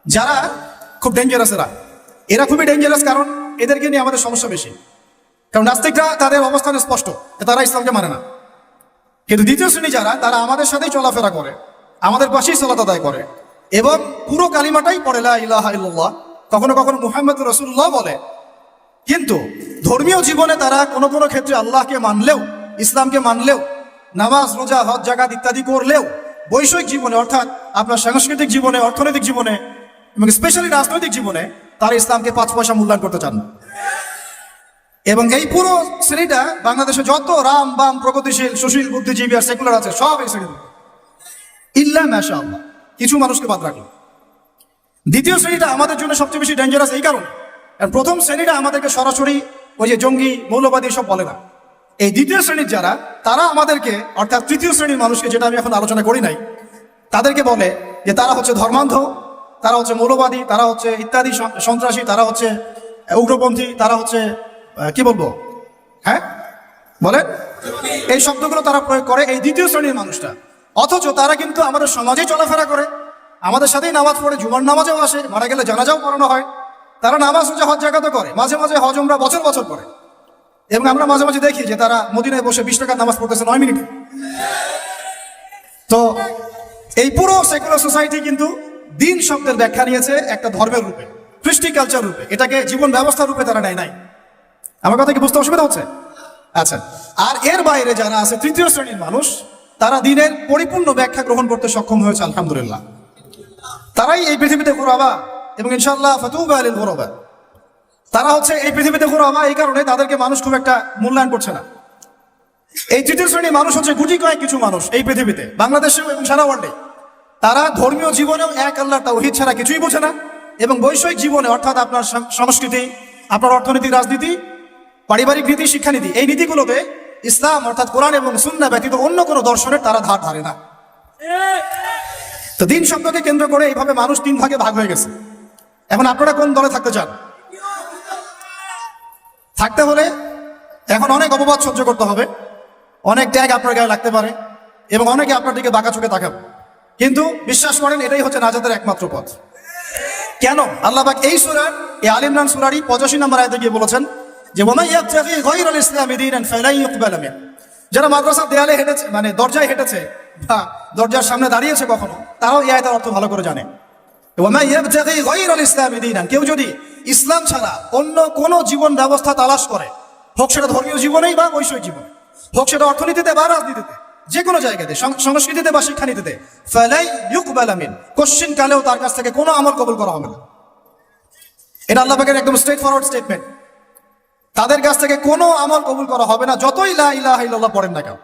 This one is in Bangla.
যারা খুব ডেঞ্জারাস, এরা খুবই ডেঞ্জারাস, কারণ এদেরকে নিয়ে আমাদের সমস্যা বেশি। কারণ নাস্তিকরা তাদের অবস্থান স্পষ্ট, তারা ইসলামকে মানে না। কিন্তু দ্বিতীয় শ্রেণী যারা, তারা আমাদের সাথেই চলাফেরা করে, আমাদের পাশেই সালাত আদায় করে এবং পুরো কালিমাটাই পড়ে লা ইলাহা ইল্লাল্লাহ, কখনো কখনো মুহাম্মদুর রাসূলুল্লাহ বলে। কিন্তু ধর্মীয় জীবনে তারা কোনো কোনো ক্ষেত্রে আল্লাহকে মানলেও, ইসলামকে মানলেও, নামাজ রোজা হজ জাকাত ইত্যাদি করলেও, বৈষয়িক জীবনে অর্থাৎ আপনার সাংস্কৃতিক জীবনে, অর্থনৈতিক জীবনে এবং স্পেশালি রাজনৈতিক জীবনে তারা ইসলামকে 5 পয়সা মূল্যায়ন করতে চান না। এবং এই পুরো শ্রেণীটা বাংলাদেশে যত রাম বাম প্রগতিশীল সুশীল বুদ্ধিজীবী আর সেকুলার আছে, সব এই শ্রেণী, ইল্লা মাশাআল্লাহ, কিছু মানুষকে বাদ রাখলো। দ্বিতীয় শ্রেণীটা আমাদের জন্য সবচেয়ে বেশি ডেঞ্জারাস এই কারণে, প্রথম শ্রেণীটা আমাদেরকে সরাসরি ওই যে জঙ্গি মৌলবাদী সব বলে না। এই দ্বিতীয় শ্রেণীর যারা, তারা আমাদেরকে, অর্থাৎ তৃতীয় শ্রেণীর মানুষকে, যেটা আমি এখন আলোচনা করি নাই, তাদেরকে বলে যে তারা হচ্ছে ধর্মান্ধ, তারা হচ্ছে মৌলবাদী, তারা হচ্ছে ইত্যাদি সন্ত্রাসী, তারা হচ্ছে উগ্রপন্থী, তারা হচ্ছে কি বলবো, হ্যাঁ বলেন, এই শব্দগুলো তারা প্রয়োগ করে এই দ্বিতীয় শ্রেণীর মানুষটা। অথচ তারা কিন্তু আমাদের সমাজে চলাফেরা করে, আমাদের সাথেই নামাজ পড়ে, জুমার নামাজেও আসে, মারা গেলে জানাজাও পড়ানো হয়, তারা নামাজ রোজা হজ জাকাতও করে, মাঝে মাঝে হজ উমরা বছর বছর করে। এবং আমরা মাঝে মাঝে দেখি যে তারা মদিনায় বসে 20 টাকার নামাজ পড়তেছে 9 মিনিটে। তো এই পুরো সেকুলার সোসাইটি কিন্তু দিন শব্দের ব্যাখ্যা নিয়েছে একটা ধর্মের রূপে, কৃষ্টি কালচার রূপে, এটাকে জীবন ব্যবস্থা রূপে তারা নেয় নাই। আমার কথা কি বুঝতে অসুবিধা হচ্ছে? আচ্ছা, আর এর বাইরে যারা আছে তৃতীয় শ্রেণীর মানুষ, তারা দিনের পরিপূর্ণ ব্যাখ্যা গ্রহণ করতে সক্ষম হয়েছে আলহামদুলিল্লাহ। তারাই এই পৃথিবীতে গুরাবা এবং ইনশাআল্লাহ ফাতুবা লিল গুরাবা। তারা হচ্ছে এই পৃথিবীতে গুরাবা, এই কারণে তাদেরকে মানুষ খুব একটা মূল্যায়ন করছে না। এই তৃতীয় শ্রেণীর মানুষ হচ্ছে গুটি কয়েক কিছু মানুষ এই পৃথিবীতে, বাংলাদেশেও এবং সারা ওয়ার্ল্ডে। তারা ধর্মীয় জীবনেও এক আল্লাহর তাওহীদ ছাড়া কিছুই বোঝে না, এবং বৈষয়িক জীবনে অর্থাৎ আপনার সংস্কৃতি, আপনার অর্থনীতি, রাজনীতি, পারিবারিক নীতি, শিক্ষানীতি, এই নীতিগুলোতে ইসলাম অর্থাৎ কোরআন এবং সুন্নাহ ব্যতীত অন্য কোনো দর্শনের তারা ধার ধারে না। তো দিন শব্দকে কেন্দ্র করে এইভাবে মানুষ 3 ভাগে ভাগ হয়ে গেছে। এখন আপনারা কোন দলে থাকতে চান? থাকতে হলে এখন অনেক অপবাদ সহ্য করতে হবে, অনেক ট্যাগ আপনার গায়ে লাগতে পারে, এবং অনেকে আপনার দিকে বাঁকা চোখে তাকাবে। কিন্তু বিশ্বাস করেন, এটাই হচ্ছে নাজাতের একমাত্র পথ। কেন? আল্লাহ পাক এই সূরা, এই আলে ইমরান সূরারই 85 নম্বর আয়াতে গিয়ে বলেছেন যে ওয়া মান ইয়াবতাগি গায়রাল ইসলামি দীনান ফালান ইউকবালা মিন। যারা মাদ্রাসার দেয়ালে হেঁটেছে, মানে দরজায় হেঁটেছে বা দরজার সামনে দাঁড়িয়েছে কখনো, তারাও এই আয়াতের অর্থ ভালো করে জানে। ওয়া মান ইয়াবতাগি গায়রাল ইসলামি দীনান, কেউ যদি ইসলাম ছাড়া অন্য কোনো জীবন ব্যবস্থা তালাশ করে, হোক সেটা ধর্মীয় জীবনেই বা বৈষয়িক জীবনে, হোক সেটা অর্থনীতিতে বা রাজনীতিতে, যে কোনো জায়গাতে, সংস্কৃতিতে বা শিক্ষানীতিতে, ফালাই ইউকবালা মিন, কোশ্চিন কালেও তার কাছ থেকে কোনো আমল কবুল করা হবে না। এটা আল্লাহ পাকের একদম স্ট্রেট ফরওয়ার্ড স্টেটমেন্ট। তাদের কাছ থেকে কোনো আমল কবুল করা হবে না, যতই লা ইলাহা ইল্লাল্লাহ পড়েন না কেন।